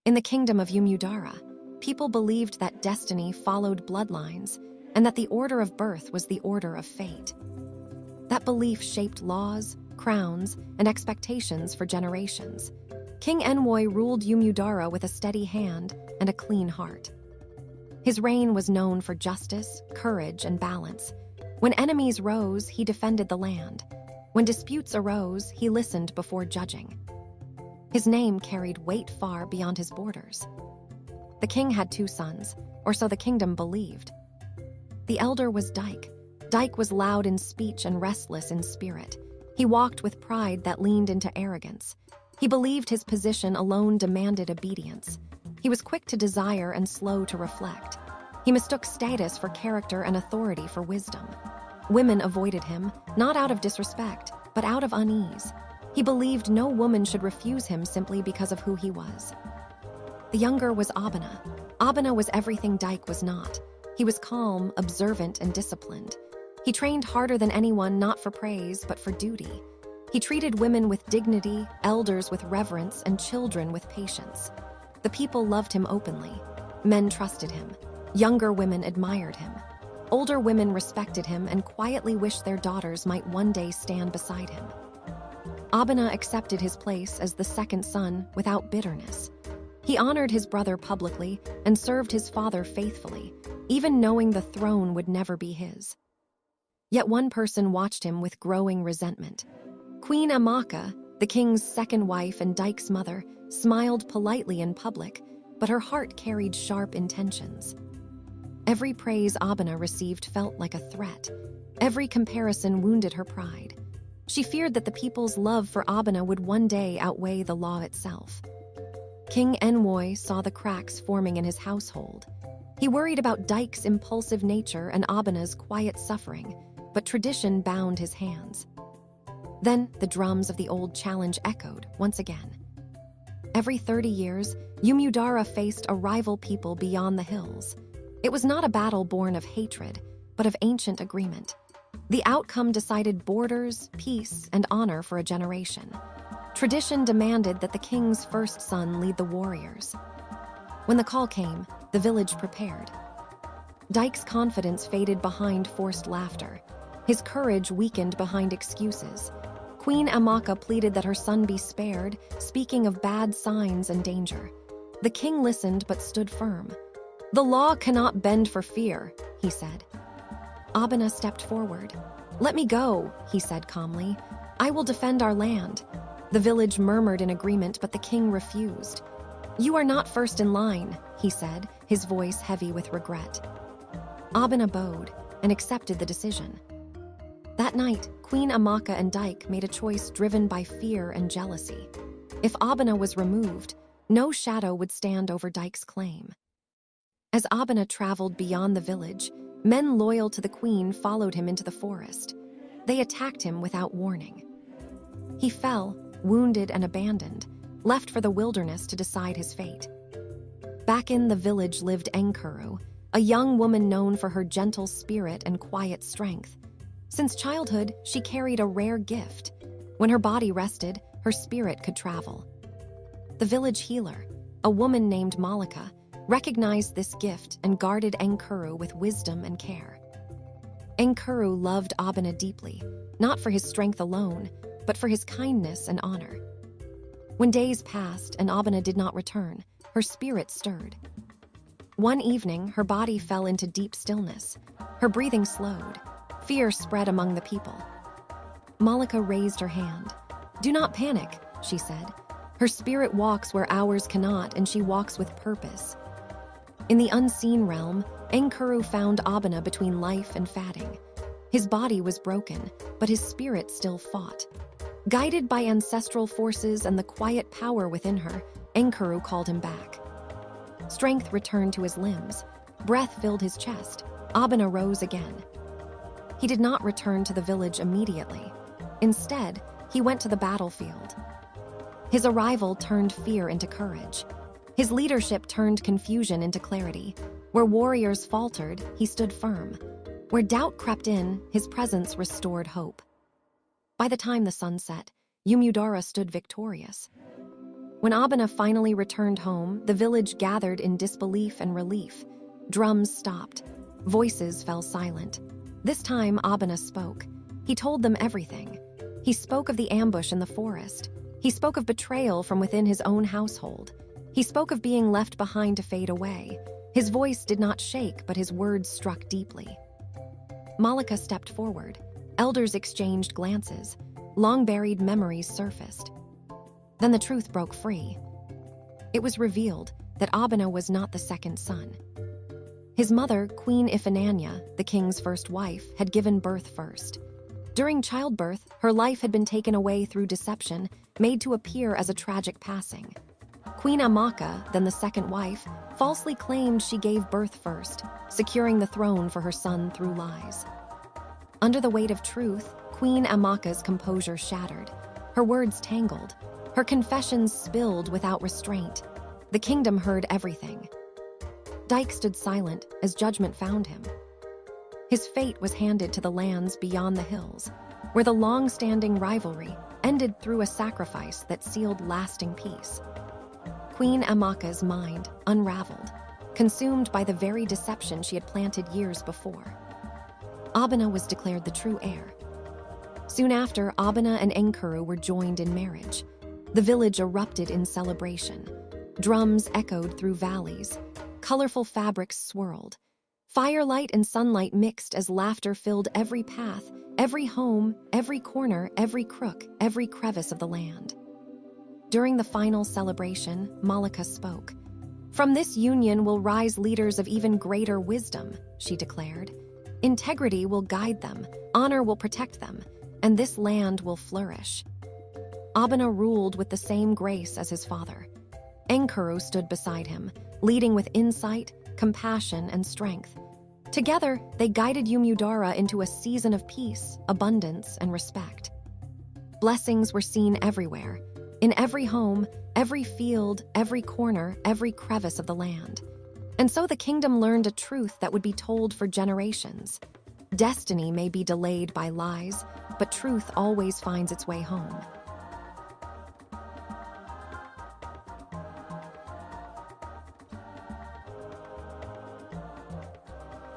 In the kingdom of Umudara, people believed that destiny followed bloodlines and that the order of birth was the order of fate. That belief shaped laws, crowns, and expectations for generations. King Enwoi ruled Umudara with a steady hand and a clean heart. His reign was known for justice, courage, and balance. When enemies rose, he defended the land. When disputes arose, he listened before judging. His name carried weight far beyond his borders. The king had 2 sons, or so the kingdom believed. The elder was Dike. Dike was loud in speech and restless in spirit. He walked with pride that leaned into arrogance. He believed his position alone demanded obedience. He was quick to desire and slow to reflect. He mistook status for character and authority for wisdom. Women avoided him, not out of disrespect, but out of unease. He believed no woman should refuse him simply because of who he was. The younger was Obinna. Obinna was everything Dike was not. He was calm, observant, and disciplined. He trained harder than anyone, not for praise, but for duty. He treated women with dignity, elders with reverence, and children with patience. The people loved him openly. Men trusted him. Younger women admired him. Older women respected him and quietly wished their daughters might one day stand beside him. Obinna accepted his place as the second son without bitterness. He honored his brother publicly and served his father faithfully, even knowing the throne would never be his. Yet one person watched him with growing resentment. Queen Amaka, the king's second wife and Dike's mother, smiled politely in public, but her heart carried sharp intentions. Every praise Obinna received felt like a threat. Every comparison wounded her pride. She feared that the people's love for Obinna would one day outweigh the law itself. King Enwoi saw the cracks forming in his household. He worried about Dike's impulsive nature and Obinna's quiet suffering, but tradition bound his hands. Then the drums of the old challenge echoed once again. Every 30 years, Umudara faced a rival people beyond the hills. It was not a battle born of hatred, but of ancient agreement. The outcome decided borders, peace, and honor for a generation. Tradition demanded that the king's first son lead the warriors. When the call came, the village prepared. Dike's confidence faded behind forced laughter. His courage weakened behind excuses. Queen Amaka pleaded that her son be spared, speaking of bad signs and danger. The king listened but stood firm. "The law cannot bend for fear," he said. Obinna stepped forward. "Let me go," he said calmly. "I will defend our land." The village murmured in agreement, but the king refused. "You are not first in line," he said, his voice heavy with regret. Obinna bowed and accepted the decision. That night, Queen Amaka and Dike made a choice driven by fear and jealousy. If Obinna was removed, no shadow would stand over Dike's claim. As Obinna traveled beyond the village, men loyal to the queen followed him into the forest. They attacked him without warning. He fell, wounded and abandoned, left for the wilderness to decide his fate. Back in the village lived Enkuru, a young woman known for her gentle spirit and quiet strength. Since childhood, she carried a rare gift. When her body rested, her spirit could travel. The village healer, a woman named Malika, recognized this gift and guarded Enkuru with wisdom and care. Enkuru loved Obinna deeply, not for his strength alone, but for his kindness and honor. When days passed and Obinna did not return, her spirit stirred. One evening, her body fell into deep stillness. Her breathing slowed. Fear spread among the people. Malika raised her hand. "Do not panic," she said. "Her spirit walks where ours cannot, and she walks with purpose." In the unseen realm, Enkuru found Obinna between life and fatting. His body was broken, but his spirit still fought. Guided by ancestral forces and the quiet power within her, Enkuru called him back. Strength returned to his limbs. Breath filled his chest. Obinna rose again. He did not return to the village immediately. Instead, he went to the battlefield. His arrival turned fear into courage. His leadership turned confusion into clarity. Where warriors faltered, he stood firm. Where doubt crept in, his presence restored hope. By the time the sun set, Umudara stood victorious. When Obinna finally returned home, the village gathered in disbelief and relief. Drums stopped. Voices fell silent. This time, Obinna spoke. He told them everything. He spoke of the ambush in the forest. He spoke of betrayal from within his own household. He spoke of being left behind to fade away. His voice did not shake, but his words struck deeply. Malika stepped forward. Elders exchanged glances. Long-buried memories surfaced. Then the truth broke free. It was revealed that Obinna was not the second son. His mother, Queen Ifananya, the king's first wife, had given birth first. During childbirth, her life had been taken away through deception, made to appear as a tragic passing. Queen Amaka, then the second wife, falsely claimed she gave birth first, securing the throne for her son through lies. Under the weight of truth, Queen Amaka's composure shattered. Her words tangled. Her confessions spilled without restraint. The kingdom heard everything. Dike stood silent as judgment found him. His fate was handed to the lands beyond the hills, where the long-standing rivalry ended through a sacrifice that sealed lasting peace. Queen Amaka's mind unraveled, consumed by the very deception she had planted years before. Obinna was declared the true heir. Soon after, Obinna and Enkuru were joined in marriage. The village erupted in celebration. Drums echoed through valleys. Colorful fabrics swirled. Firelight and sunlight mixed as laughter filled every path, every home, every corner, every crook, every crevice of the land. During the final celebration, Malika spoke. "From this union will rise leaders of even greater wisdom," she declared. "Integrity will guide them, honor will protect them, and this land will flourish." Obinna ruled with the same grace as his father. Enkuru stood beside him, leading with insight, compassion, and strength. Together, they guided Umudara into a season of peace, abundance, and respect. Blessings were seen everywhere, in every home, every field, every corner, every crevice of the land. And so the kingdom learned a truth that would be told for generations. Destiny may be delayed by lies, but truth always finds its way home.